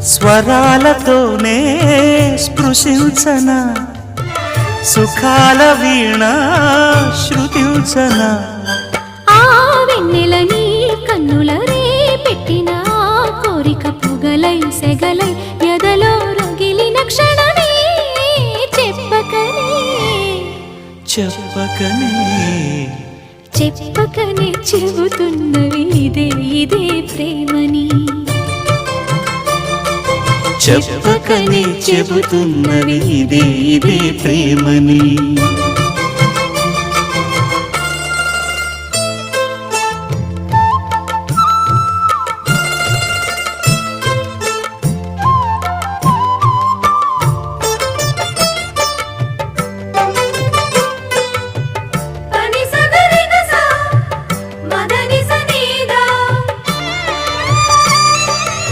స్వరాలతోనే స్పృశించన సుఖాల వీణ శృతించన ఆ వెన్నెలని కన్నుల రే పెట్టిన కోరిక పొగలై సెగలై ఎదలో రగిలిన క్షణమే చెప్పకనే చెప్పకనే చెప్పకనే చెబుతున్నవి ఇదే ఇదే ప్రేమని చెప్పకనే చెబుతున్నవి ఇదే ఇదే ప్రేమని